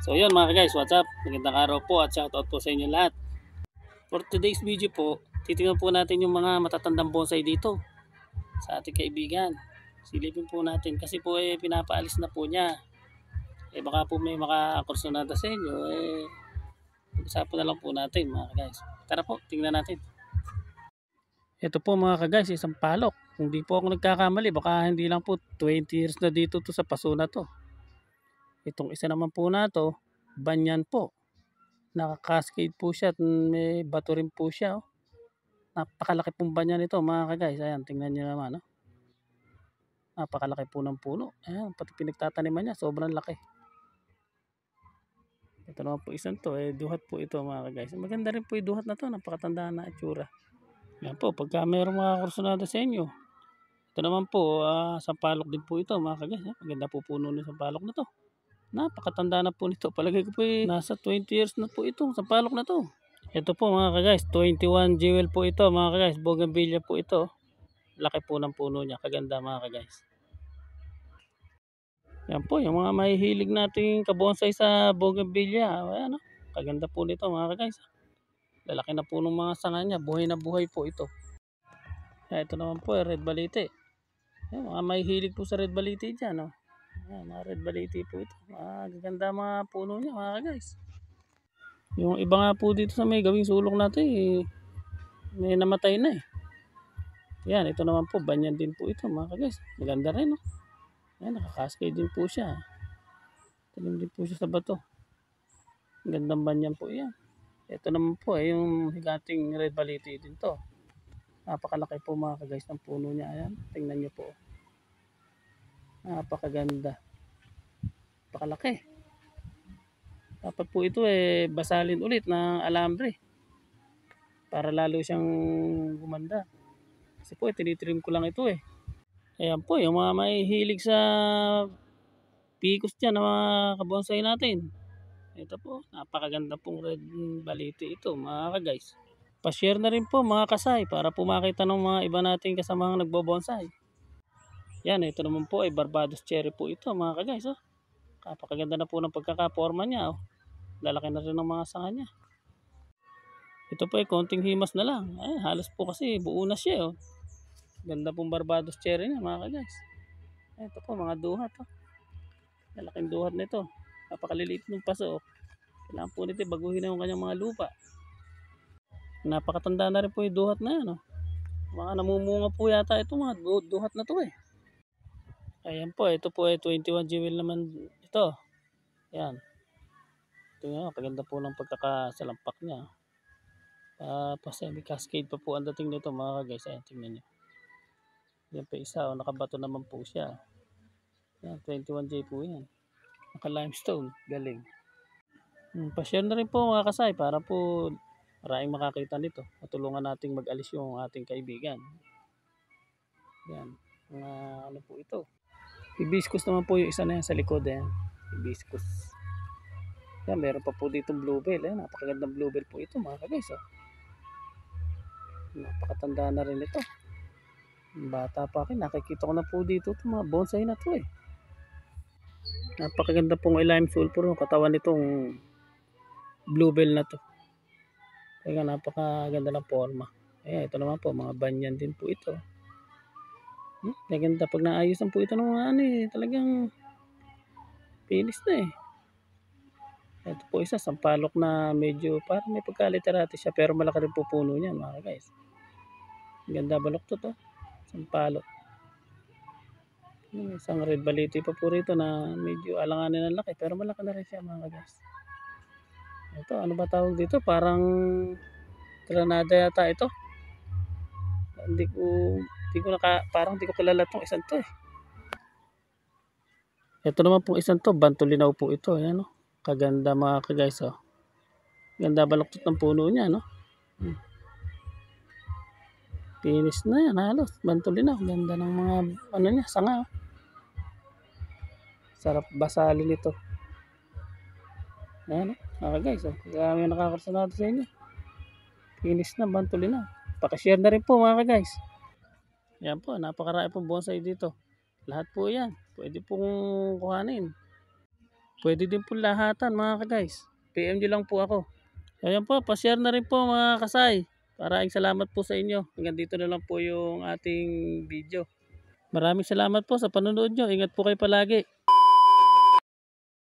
So yun mga guys, what's up? Magandang araw po at shoutout po sa inyo lahat. For today's video po, titingnan po natin yung mga matatandang bonsai dito sa ating kaibigan. Silipin po natin kasi po pinapaalis na po niya. Baka po may makakursunada sa inyo, pag-usapan na lang po natin mga guys. Tara po, tingnan natin. Ito po mga ka-guys, isang palok. Kung di po ako nagkakamali, baka hindi lang po 20 years na dito to sa paso na to. Itong isa naman po na to, banyan po. Naka-cascade po siya at may bato rin po siya. Oh. Napakalaki pong banyan nito mga ka-guys. Ayan, tingnan nyo naman. Oh. Napakalaki po ng puno. Ayan, pati pinagtataniman niya, sobrang laki. Ito naman po isang to, duhat po ito mga ka-guys. Maganda rin po yung duhat na to, napakatandaan na itsura. Yan po, pagka mayroong mga kursunada sa inyo. Ito naman po, sampalok din po ito mga ka-guys. Maganda po puno ng sampalok na to. Napakatanda na po nito. Palagay ko po nasa 20 years na po ito, sampalok na to. Ito po mga ka-guys, 21 jewel po ito mga ka-guys. Bougainvillea po ito. Laki po ng puno niya, kaganda mga ka-guys. Yan po, yung mga mahihilig nating kabonsai sa Bougainvillea. Ayan, kaganda po nito mga ka-guys. Lalaki na po ng mga sanga niya, buhay na buhay po ito. Ito naman po, red balete. Yan, mga mahihilig po sa red balete dyan. Yan, mga red balete po ito. Gaganda mga puno niya mga ka-guys. Yung iba nga po dito sa may gawing sulok natin, may namatay na eh. Yan, ito naman po, banyan din po ito mga ka-guys. Maganda rin, no? Yan, nakakascade din po siya. Talim din po siya sa bato. Gandang banyan po yan. Ito naman po, yung higating red balete din to. Napakalaki po mga ka-guys ng puno niya. Ayan, tingnan nyo po. Napakaganda. Napakalaki. Dapat po ito basalin ulit ng alambre. Para lalo siyang gumanda. Kasi po tinitrim ko lang ito eh. Ayan po yung mga mahihilig sa picos dyan na mga kabonsai natin. Ito po, napakaganda pong red balete ito mga ka-guys. Pa-share na rin po mga kasay para po makita ng mga iba nating kasamang nagbobonsai. Yan, ito naman po ay Barbados cherry po ito mga ka-guys. Oh. Napakaganda na po ng pagkakaporma niya. Oh. Lalaki na rin ng mga sanga niya. Ito po ay konting himas na lang. Ay, halos po kasi buo na siya. Oh. Ganda pong Barbados cherry niya mga ka-guys. Ito po mga duhat. Oh. Lalaking duhat nito. Napakaliliit ng paso. Oh. Kailangan po nito baguhin na yung kanyang mga lupa. Napakatanda na rin po yung duhat na yan. Oh. Mga namumunga po yata ito mga duhat na to eh. Ayan po, ito po ay 21 jewel naman ito. Ayan. Ito nga, kaganda po ng pagkakasalampak niya. Semi-cascade pa po ang dating nito mga guys. Ayan, tingnan nyo. Yan pa isa, nakabato naman po siya. Ayan, 21J po yan. Naka-limestone, galing. Pa-share na rin po mga kasay para po maraming makakita nito. Matulungan nating mag-alis yung ating kaibigan. Yan, mga ano po ito. Hibiscus naman po yung isa na yan sa likod. Ayan, hibiscus. Yan, meron pa po dito bluebell. Ayan, napakagandang bluebell po ito mga guys. Oh. Napakatanda na rin ito. Bata pa akin, nakikita ko na po dito itong mga bonsai na to eh. Napakaganda pong lime sulfur yung katawan nitong bluebell na to. Kaya napakaganda ng forma. Ayan, ito naman po, mga banyan din po ito. Maganda pag naayusan po ito ng mga ano eh, talagang finish na eh. Ito po isa, sampalok na medyo parang may pagkaliterati siya pero malaki rin po puno niyan mga guys. Ganda balok to. Sampalok. Isang red balete pa po rito na medyo alanganin ng laki pero malaki na rin siya mga guys. Ito, ano ba tawag dito? Parang granada yata ito. Hindi ko parang hindi ko kilala tong isang to eh. Ito naman po isang to, bantulinaw po ito. Ayan, no? Kaganda mga ka-guys. Oh. Ganda baluktot ng puno niya. No? Finish na yan halos. Bantulinaw. Ganda ng mga ano niya, sanga. Oh. Sarap basalin ito. Ayan, no? Mga guys. Oh. Kaya may nakakursanado sa inyo. Finish na, bantulinaw. Pakishare na rin po mga ka-guys. Yan po, napakarami pong bonsai dito. Lahat po yan. Pwede pong kuhanin. Pwede din po lahatan mga ka-guys. PM nyo lang po ako. Ayan po, pa-share na rin po mga kasay. Maraming salamat po sa inyo. Hanggang dito na lang po yung ating video. Maraming salamat po sa panonood nyo. Ingat po kayo palagi.